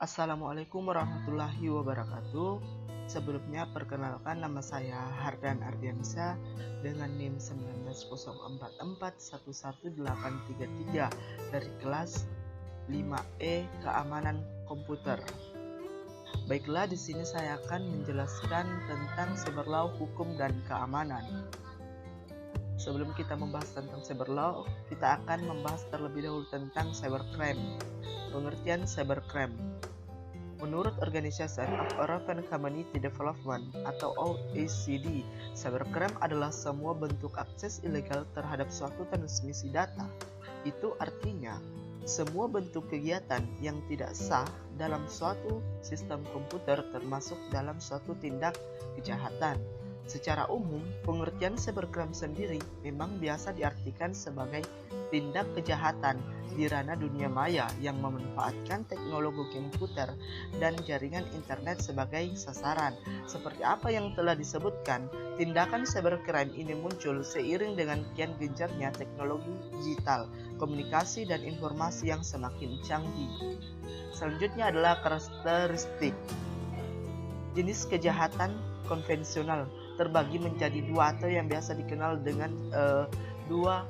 Assalamualaikum warahmatullahi wabarakatuh. Sebelumnya perkenalkan, nama saya Hardan Ardiansyah dengan NIM 19044111833 dari kelas 5E Keamanan Komputer. Baiklah, di sini saya akan menjelaskan tentang cyber law, hukum dan keamanan. Sebelum kita membahas tentang cyber law, kita akan membahas terlebih dahulu tentang cybercrime. Pengertian cybercrime. Menurut Organization of European Community Development atau OECD, cybercrime adalah semua bentuk akses ilegal terhadap suatu transmisi data. Itu artinya semua bentuk kegiatan yang tidak sah dalam suatu sistem komputer termasuk dalam suatu tindak kejahatan. Secara umum, pengertian cybercrime sendiri memang biasa diartikan sebagai tindak kejahatan di ranah dunia maya yang memanfaatkan teknologi komputer dan jaringan internet sebagai sasaran. Seperti apa yang telah disebutkan, tindakan cybercrime ini muncul seiring dengan kian gencarnya teknologi digital, komunikasi dan informasi yang semakin canggih. Selanjutnya adalah karakteristik. Jenis kejahatan konvensional terbagi menjadi dua atau yang biasa dikenal dengan dua,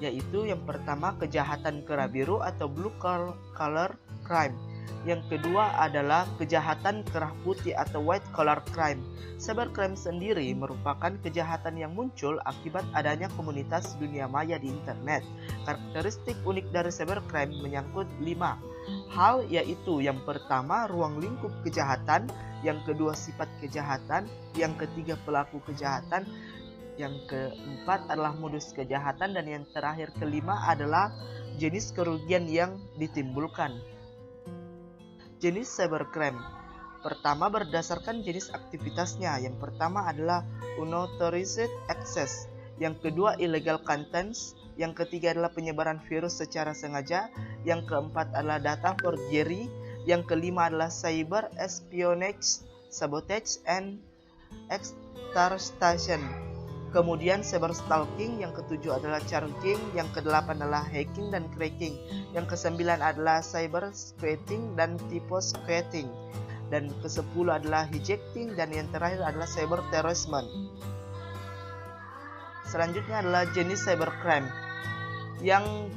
yaitu yang pertama kejahatan kera biru atau blue collar crime. Yang kedua adalah kejahatan kerah putih atau white collar crime. Cybercrime sendiri merupakan kejahatan yang muncul akibat adanya komunitas dunia maya di internet. Karakteristik unik dari cybercrime menyangkut 5 hal, yaitu yang pertama ruang lingkup kejahatan, yang kedua sifat kejahatan, yang ketiga pelaku kejahatan, yang keempat adalah modus kejahatan, dan yang terakhir kelima adalah jenis kerugian yang ditimbulkan. Jenis cybercrime. Pertama, berdasarkan jenis aktivitasnya. Yang pertama adalah unauthorized access, yang kedua illegal contents, yang ketiga adalah penyebaran virus secara sengaja, yang keempat adalah data forgery, yang kelima adalah cyber espionage, sabotage, and extortion. Kemudian cyber stalking, yang ketujuh adalah charging, yang kedelapan adalah hacking dan cracking, yang kesembilan adalah cyber squatting dan typo squatting, dan ke-10 adalah hijacking, dan yang terakhir adalah cyber terrorism. Selanjutnya adalah jenis cybercrime. Yang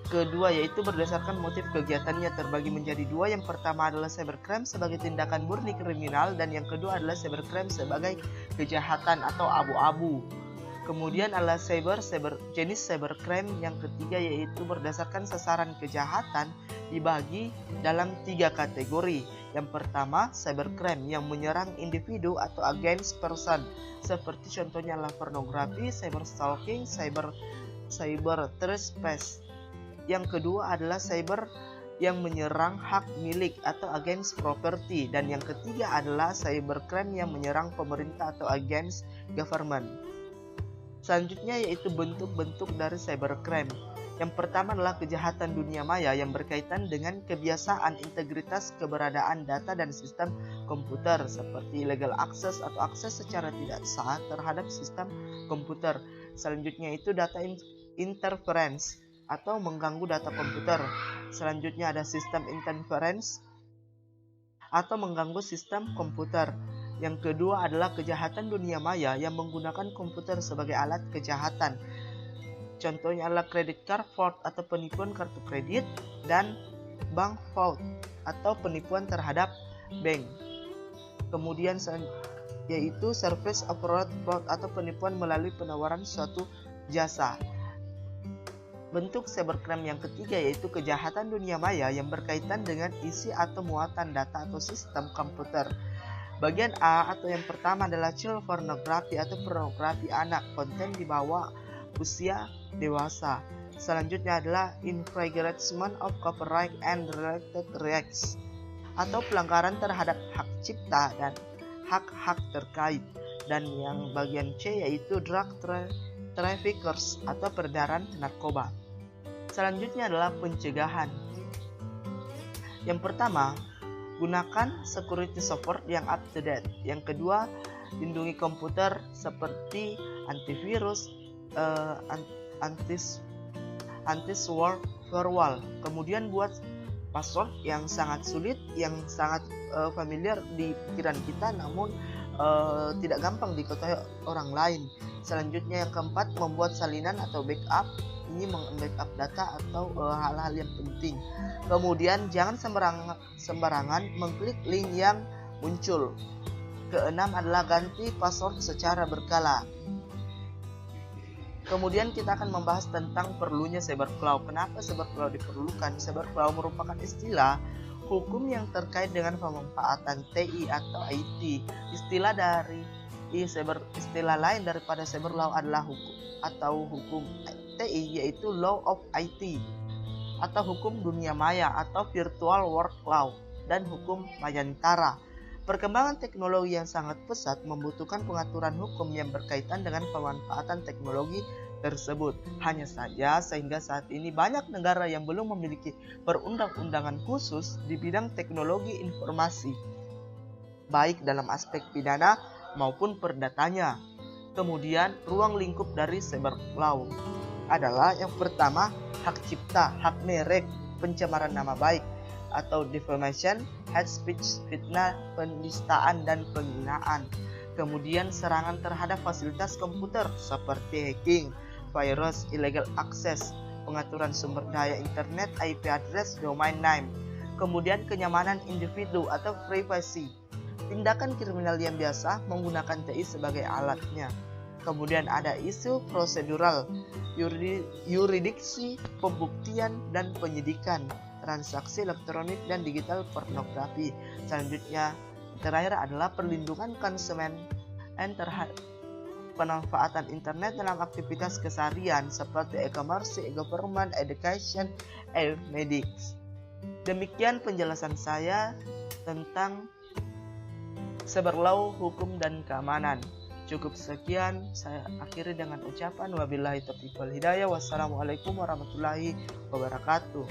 kedua yaitu berdasarkan motif kegiatannya terbagi menjadi dua. Yang pertama adalah cybercrime sebagai tindakan murni kriminal, dan yang kedua adalah cybercrime sebagai kejahatan atau abu-abu. Kemudian adalah jenis cybercrime yang ketiga yaitu berdasarkan sasaran kejahatan dibagi dalam 3 kategori. Yang pertama, cybercrime yang menyerang individu atau against person, seperti contohnya adalah pornografi, cyber stalking, cyber trespass. Yang kedua adalah cyber yang menyerang hak milik atau against property, dan yang ketiga adalah cybercrime yang menyerang pemerintah atau against government. Selanjutnya yaitu bentuk-bentuk dari cybercrime. Yang pertama adalah kejahatan dunia maya yang berkaitan dengan kebiasaan integritas keberadaan data dan sistem komputer, seperti illegal access atau akses secara tidak sah terhadap sistem komputer. Selanjutnya itu data interference atau mengganggu data komputer. Selanjutnya ada sistem interference atau mengganggu sistem komputer. Yang kedua adalah kejahatan dunia maya yang menggunakan komputer sebagai alat kejahatan. Contohnya adalah credit card fraud atau penipuan kartu kredit, dan bank fraud atau penipuan terhadap bank. Kemudian yaitu service fraud atau penipuan melalui penawaran suatu jasa. Bentuk cybercrime yang ketiga yaitu kejahatan dunia maya yang berkaitan dengan isi atau muatan data atau sistem komputer. Bagian A atau yang pertama adalah child pornography atau pornografi anak, konten di bawah usia dewasa. Selanjutnya adalah infringement of copyright and related rights atau pelanggaran terhadap hak cipta dan hak-hak terkait. Dan yang bagian C yaitu drug traffickers atau peredaran narkoba. Selanjutnya adalah pencegahan. Yang pertama, gunakan security software yang up to date. Yang kedua, lindungi komputer seperti antivirus, anti-firewall. Kemudian buat password yang sangat sulit, yang sangat familiar di pikiran kita, namun tidak gampang diketahui orang lain. Selanjutnya yang keempat, membuat salinan atau backup. Ini membackup data atau hal-hal yang penting. Kemudian jangan sembarangan mengklik link yang muncul. Keenam adalah ganti password secara berkala. Kemudian kita akan membahas tentang perlunya cybercloud. Kenapa cybercloud diperlukan? Cybercloud merupakan istilah hukum yang terkait dengan pemanfaatan TI atau IT. Istilah lain daripada cybercloud adalah hukum TI, yaitu Law of IT atau hukum dunia maya atau virtual world cloud, dan hukum Mayantara. Perkembangan teknologi yang sangat pesat membutuhkan pengaturan hukum yang berkaitan dengan pemanfaatan teknologi tersebut. Hanya saja sehingga saat ini banyak negara yang belum memiliki perundang-undangan khusus di bidang teknologi informasi, baik dalam aspek pidana maupun perdatanya. Kemudian ruang lingkup dari cybercloud adalah yang pertama, hak cipta, hak merek, pencemaran nama baik atau defamation, hate speech, fitnah, penistaan, dan penghinaan. Kemudian serangan terhadap fasilitas komputer seperti hacking, virus, illegal access, pengaturan sumber daya internet, IP address, domain name. Kemudian kenyamanan individu atau privacy, tindakan kriminal yang biasa menggunakan TI sebagai alatnya. Kemudian ada isu prosedural, yuridiksi, pembuktian, dan penyidikan, transaksi elektronik dan digital pornografi. Selanjutnya terakhir adalah perlindungan konsumen terhadap pemanfaatan internet dalam aktivitas keseharian seperti e-commerce, e-government, education, e-medics. Demikian penjelasan saya tentang cyberlaw, hukum dan keamanan. Cukup sekian, saya akhiri dengan ucapan wabillahi taufiq wal hidayah. Wassalamualaikum warahmatullahi wabarakatuh.